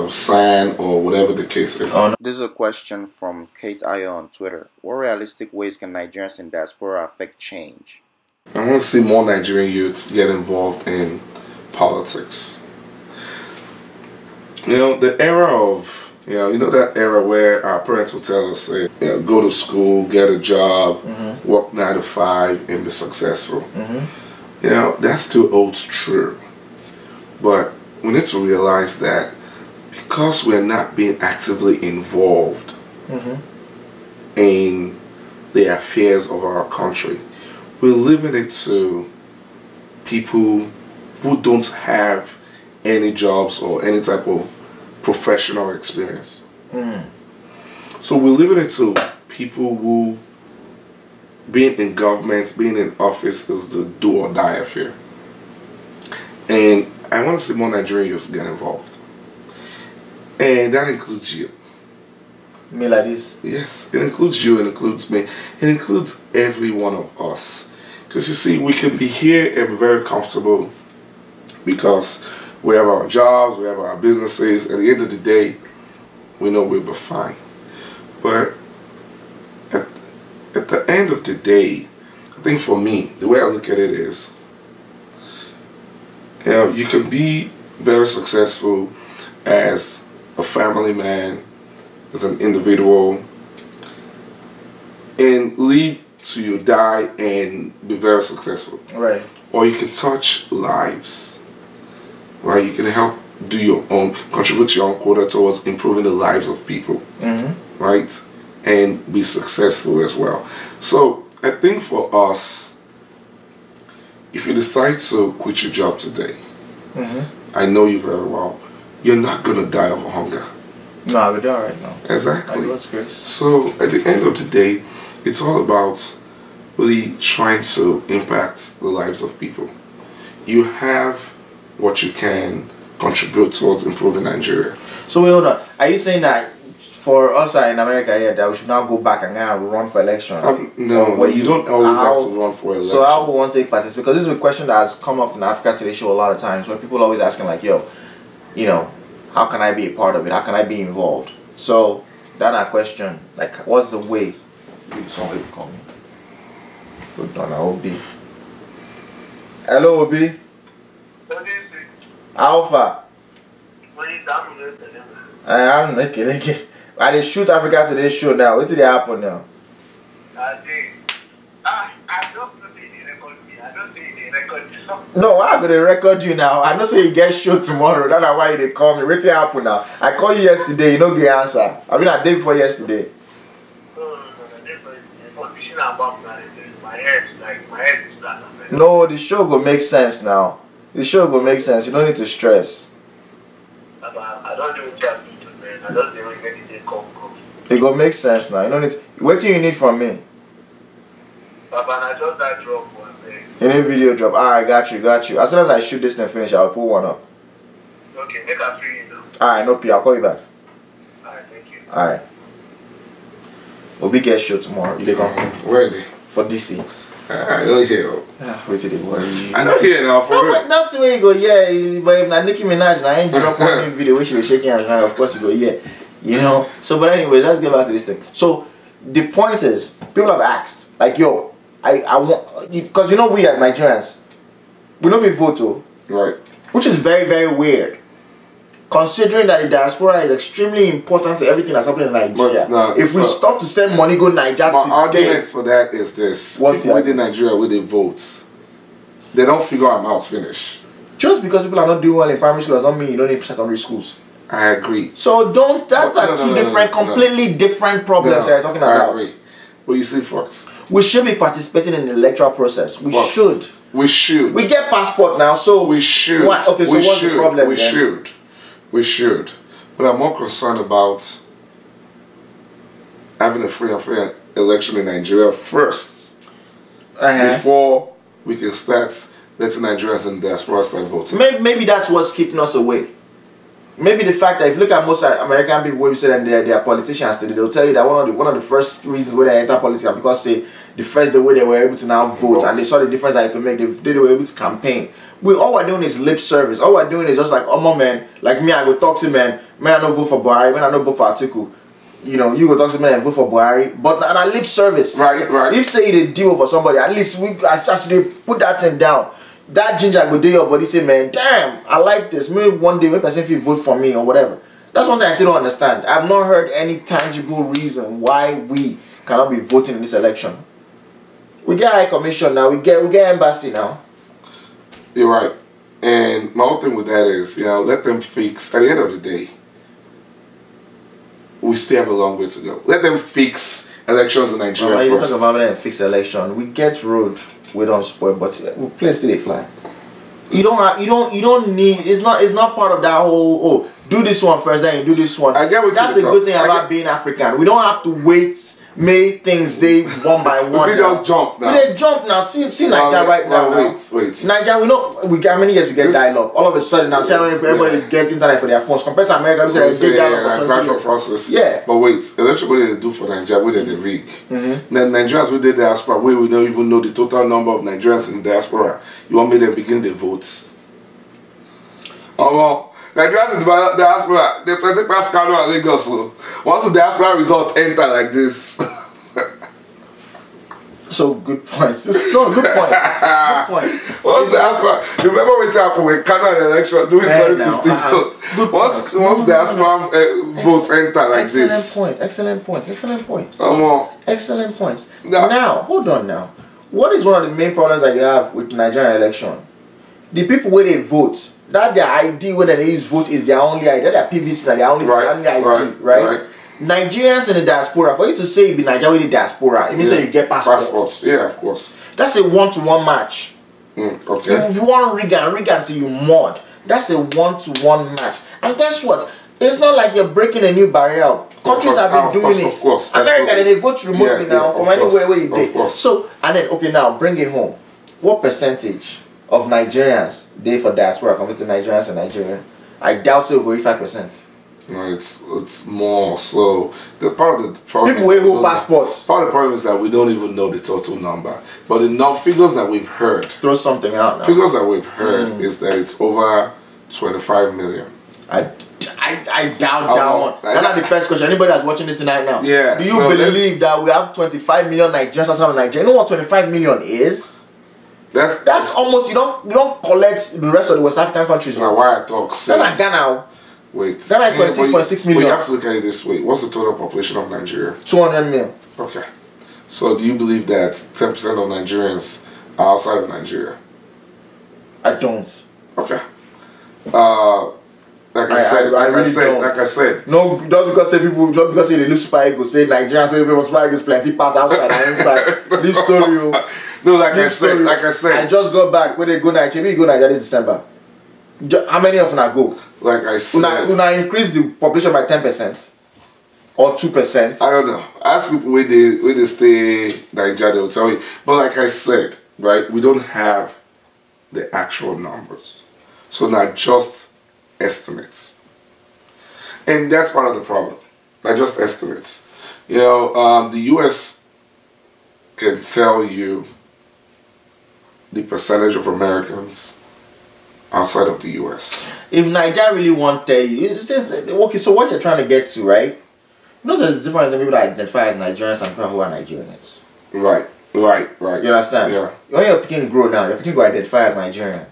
san or whatever the case is. This is a question from Kate Ayo on Twitter. What realistic ways can Nigerians in diaspora affect change? I want to see more Nigerian youths get involved in politics. The era of that era where our parents would tell us, say, go to school, get a job, work 9 to 5, and be successful. That still holds true. But we need to realize that because we're not being actively involved in the affairs of our country, we're leaving it to people who don't have any jobs or any type of professional experience. So we're leaving it to people who being in government, being in office is the do or die affair. And I want to see more Nigerian youth get involved. And that includes you. Me like this? Yes, it includes you, it includes me, it includes every one of us. Because you see, we can be here and be very comfortable because we have our jobs, we have our businesses. At the end of the day, we know we'll be fine. But at the end of the day, I think for me, the way I look at it is, you know, you can be very successful as a family man, as an individual, and live till you die and be very successful. Right. Or you can touch lives. Right? You can help do your own, contribute your own quota towards improving the lives of people. Mm-hmm. Right? And be successful as well. So I think for us, if you decide to quit your job today, mm-hmm. I know you very well, you're not going to die of hunger. No, we're doing right now. Exactly. God's grace. So at the end of the day, it's all about really trying to impact the lives of people. You have what you can contribute towards improving Nigeria. So wait, hold on. Are you saying that for us in America here, that we should now go back and run for election? No, you don't always have to run for election. So how we want to participate? Because this is a question that has come up in Africa Today Show a lot of times, where people are always asking like, yo, you know, how can I be a part of it? How can I be involved? So that's our question. Like, what's the way? Somebody call me. Good on, Obi. Hello, Obi. Alpha. I'm making. I dey shoot Africa Today Show now. What did they happen now? I don't think they record you. No, why I'm gonna record you now? I know say you get show tomorrow. That's why they call me. What did happen now? I called you yesterday. You know the answer. I mean, a day before yesterday. No, the show go make sense now. The show go make sense. You don't need to stress. I don't do it, man. I don't do it. It go make sense now. You don't need to, what do you need from me? Papa, I just that drop one day. You need video drop. Alright, got you. As soon as I shoot this thing finish, I'll put one up. Okay, make a free now. Alright, no P. I'll call you back. Alright, thank you. Alright. We'll be get show tomorrow. You dey come? Where are they? For DC. I don't hear. Wait till they worry. I don't hear now for no, real. but not when you go, yeah, but if not Nicki Minaj, I ain't drop one new video where she was shaking her hand, of course you go, yeah. You know? So, but anyway, let's get back to this thing. So, the point is, people have asked, like, yo, I want, because you know we as Nigerians, we don't vote to. Right. Which is very, very weird. Considering that the diaspora is extremely important to everything that's happening in Nigeria. Not, if we stop to send money go Nigeria my today. argument for that is this. What's people within Nigeria with the votes, they don't figure out how to finish. Just because people are not doing well in primary school does not mean you don't need secondary schools. I agree. So don't, that's two different, completely different problems that you're talking about. I agree. But you see, Fox, we should be participating in the electoral process. We should. We should. We get passport now, so we should. What? Okay, so what's the problem We then? should. We should. But I'm more concerned about having a free and fair election in Nigeria first. Before we can start letting Nigerians and the diaspora start voting. Maybe that's what's keeping us away. Maybe the fact that if you look at most American people, when you say that they are politicians today, they'll tell you that one of the first reasons why they enter politics is because the way they were able to now vote and they saw the difference that they could make. They were able to campaign. All we're doing is lip service. All we're doing is just like, oh man, like me, I go talk to man I don't vote for Buhari, man I don't vote for Atiku. You know, you go talk to me and vote for Buhari, but and I lip service. Right. If say they deal for somebody, at least they put that thing down. That ginger go do your body say, man, damn, I like this. Maybe one day maybe person will vote for me or whatever. That's one thing I still don't understand. I've not heard any tangible reason why we cannot be voting in this election. We get high commission now, we get embassy now. You're right. And my whole thing with that is, you know, let them fix, at the end of the day, we still have a long way to go. Let them fix elections in Nigeria first. You talk about them fix election. We get road, we don't spoil, but we play still they fly. You don't need, it's not part of that whole, do this one first, then you do this one. I get what That's the good thing about being African. We don't have to wait make things they one by one. We just jump now. We jump now. See Nigeria right now. Wait. Nigeria, we know how many years we get dial-up. All of a sudden now, see how everybody get internet for their phones. Compared to America, we say they get dial-up for 20 years. Process. Yeah. But wait, election what they do for Nigeria, what did they rig? Then Nigerians with the diaspora, we don't even know the total number of Nigerians in the diaspora. You want me to begin the votes? Well, Nigerians in the diaspora, they present class Chinua and Lagos. So once the diaspora result enter like this. So good points. Good point. Good point. Once the diaspora, remember what happened when Chinua had election during 2015? Once the diaspora votes enter like this. Excellent point. Excellent point. No. Now, hold on now. What is one of the main problems that you have with Nigerian election? The people where they vote, that their ID when they use vote is their only ID. That their PVC, that their only ID, right? Nigerians in the diaspora, for you to say you be Nigerian in the diaspora, it means that you get passports. Yeah, of course. That's a one-to-one match. Okay. If you want rig until you mod, that's a one-to-one match. And guess what? It's not like you're breaking a new barrier. Countries have been doing it. Of course. America, they vote remotely now from anywhere where you go. So, and then, okay, now bring it home. What percentage of Nigerians they for diaspora compared to Nigerians in Nigeria? I doubt it will go 5%. No, it's more. So the part of the problem people will hold passports. Part of the problem is that we don't even know the total number. But the figures that we've heard, throw something out now. Figures that we've heard is that it's over 25 million. I doubt that one. That's not the first question. Anybody that's watching this tonight now? Yeah. Do you believe that we have 25 million Nigerians outside of Nigeria? You know what 25 million is? That's almost you don't collect the rest of the West African countries. Now why I talk? Then like Ghana. Wait. Ghana is 26.6 million. But you have to look at it this way. What's the total population of Nigeria? 200 million. Okay. So do you believe that 10% of Nigerians are outside of Nigeria? I don't. Okay. Like I said. No, not because they lose Super Eagles, say Nigerians, so people Super Eagles plenty pass outside and inside. This story, no, like I said. I just got back when they go Nigeria. Go Nigeria this December. How many of them go? Like I said, una increase the population by 10% or 2%. I don't know. Ask people where they stay Nigeria, they'll tell you. But like I said, right, we don't have the actual numbers, so not just estimates, and that's part of the problem. Not just estimates. You know, the U.S. can tell you the percentage of Americans outside of the U.S. If Nigeria really want to tell you, okay, so what you're trying to get to, right? You know there's different than people that identify as Nigerians and people who are Nigerians. Right. You understand? Yeah. When your picking grow now, your picking will identify as Nigerian.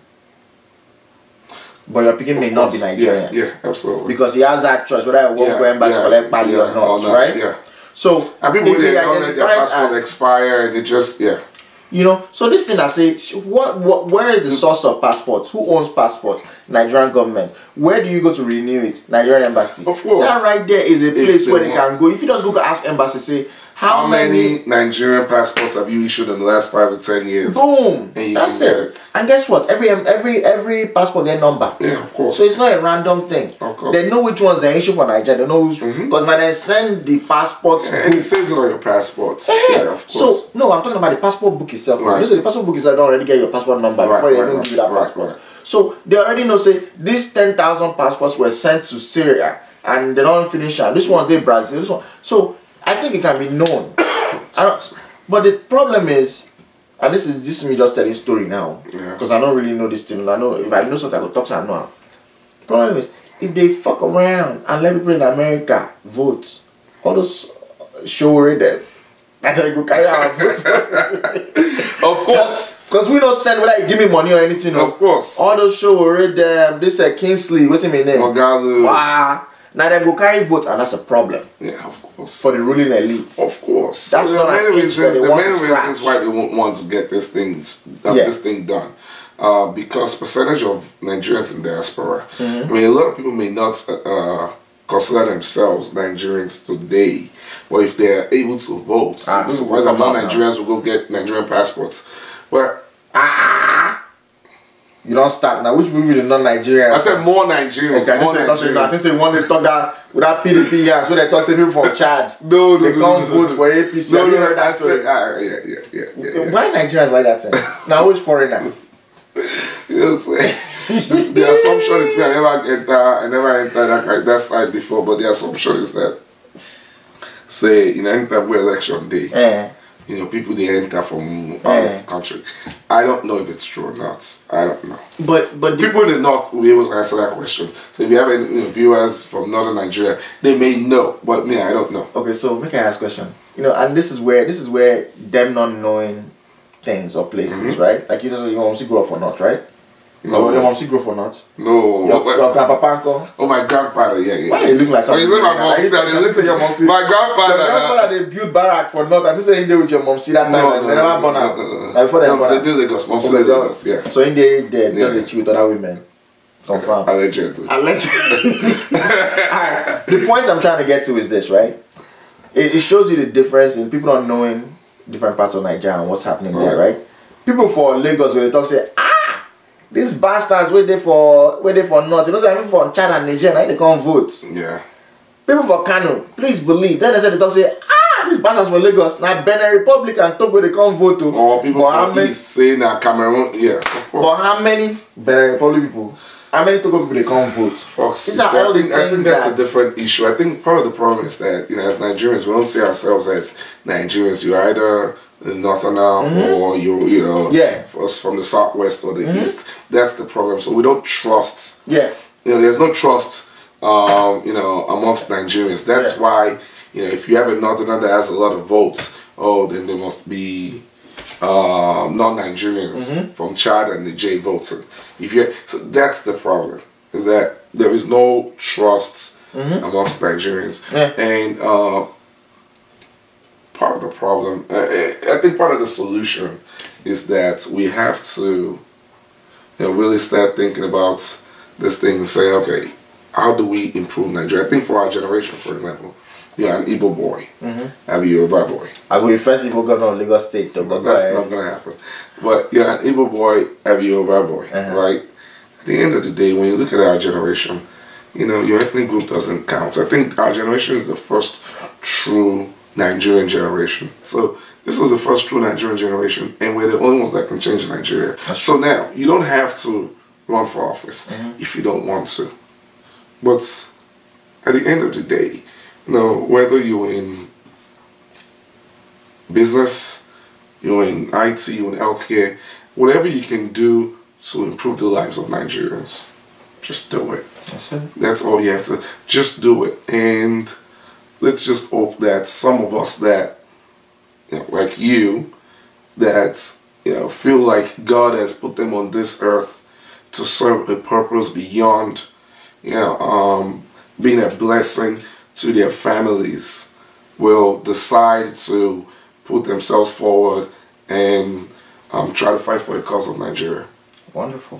But your picking may not be Nigerian. Yeah, absolutely. Because he has that choice, whether I won't go embassy collect Bali or not, right? Yeah. So, and people they don't let their passport expire, they just, You know, so this thing I say, where is the source of passports? Who owns passports? Nigerian government. Where do you go to renew it? Nigerian embassy. Of course. That right there is a place where they can go. If you just go ask embassy, say, how many Nigerian passports have you issued in the last 5 to 10 years? Boom. And that's it. And guess what? Every passport get number. Yeah, of course. So it's not a random thing. Of course. They know which ones they issue for Nigeria. They know which because now they send the passports. And it says it on your passports. Yeah, of course. So no, I'm talking about the passport book itself. Right. You know, the passport book itself don't already get your passport number before they even give you that passport. Right. So they already know, say, these 10,000 passports were sent to Syria and they don't finish out. This one's they Brazil. This one. So I think it can be known. But the problem is, and this is me just telling story now, because I don't really know this thing. I know if I know something I could talk to, I know. The problem is, if they fuck around and let people in America vote, all those show them. I can go carry our vote. Of course. Because we don't send whether you give me money or anything. Of course. All those show already them. This Kingsley, what's his name? Ogalu. Wow. Now they go carry vote, and that's a problem. Yeah, of course. For the ruling elite. Of course. That's so not the main reasons why they won't want to get this thing done. Because percentage of Nigerians in diaspora. I mean, a lot of people may not consider themselves Nigerians today, but if they are able to vote, surprised that non-Nigerians will go get Nigerian passports. But You don't start now. Which people be the non-Nigerians? I said more Nigerians. Okay, more Nigerians. I think say one they talk that with that PDP guys, so they talk say people from Chad. No, they can't vote for APC. No, Have you heard that story? Yeah. Why Nigerians like that thing? Now which foreigner? You know what I'm saying? The assumption is me. I never entered that side before, but the assumption is that say anytime we election day. You know, people they enter from out of the country. I don't know if it's true or not. I don't know. But people in the north will be able to answer that question. So if you have any viewers from northern Nigeria, they may know. But me, I don't know. Okay, so make I ask a question. You know, and this is where them not knowing things or places, right? Like you just your mom grow up or not, right? No. Your mom grow up or not? No. Your grandpapa uncle? Oh, my grandfather, yeah. Why you look like something? Oh, you say my mom see? My grandfather. Your grandfather they built barrack for north, and this is in there with your mom see that time. They never born out. Before they born out. They did Lagos. Mom see Lagos, yeah. So in there, just a cheat with other women. Confirm. Allegedly. Alright. The point I'm trying to get to is this, right? It shows you the difference in people not knowing different parts of Nigeria and what's happening there, right? People for Lagos where they talk say, these bastards wait there for north. You know, people from Chad and Nigeria, right? They can't vote. Yeah. People for Kano, please believe. Then they say they talk say, these bastards for Lagos, now Benin Republic and Togo they can't vote to. Or people from East saying that Cameroon, yeah, of course. But how many Benin Republic people? How many Togo people they can't vote? Foxy, I think that's a different issue. I think part of the problem is that as Nigerians we don't see ourselves as Nigerians. You're either the northerner or you're from the southwest or the east. That's the problem. So we don't trust. Yeah. There's no trust. Amongst Nigerians. That's why if you have a northerner that has a lot of votes, then there must be non-Nigerians from Chad and the J voting. So that's the problem. Is that there is no trust amongst Nigerians, and part of the problem, I think part of the solution is that we have to really start thinking about this thing and say, okay, how do we improve Nigeria? I think for our generation, for example, you're an Igbo boy, I'll be a Yoruba boy. I will be first Igbo governor of Lagos State, though, but that's not going to happen. But you're an Igbo boy, I'll be a Yoruba boy, right? At the end of the day, when you look at our generation, your ethnic group doesn't count. I think our generation is the first true Nigerian generation. So this is the first true Nigerian generation, and we're the only ones that can change Nigeria. So now, you don't have to run for office if you don't want to. But at the end of the day, whether you're in business, you're in IT, you're in healthcare, whatever you can do to improve the lives of Nigerians, just do it. That's all you have to, just do it. And let's just hope that some of us that, like you, that, feel like God has put them on this earth to serve a purpose beyond, being a blessing to their families, will decide to put themselves forward and try to fight for the cause of Nigeria. Wonderful.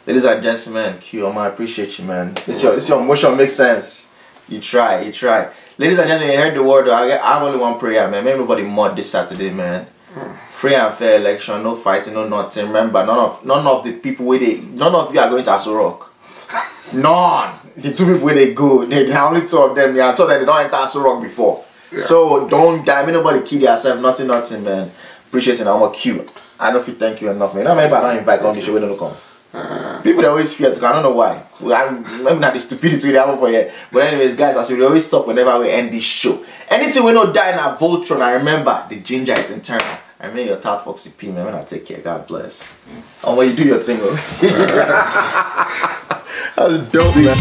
Ladies and gentlemen, Q, I appreciate you, man. This your motion makes sense. You try. Ladies and gentlemen, you heard the word. I have only one prayer, man. Make everybody mod this Saturday, man. Free and fair election, no fighting, no nothing. Remember, none of the people none of you are going to Aso Rock. None. The two people where they go, they only two of them. I told them they don't enter Aso Rock before. Yeah. So don't die. May nobody kill yourself. Nothing, man. Appreciate it. I'm a Q. I don't feel thank you enough, man. Not many people I don't invite on the show. We don't come. People they always fear to come. I don't know why. Maybe not the stupidity they have over here. But anyways, guys, as we always talk whenever we end this show. Anything we don't die in a Voltron. I remember the ginger is internal. I mean your tart Foxy P, man. When I take care, God bless. And when you do your thing, that was dope, man.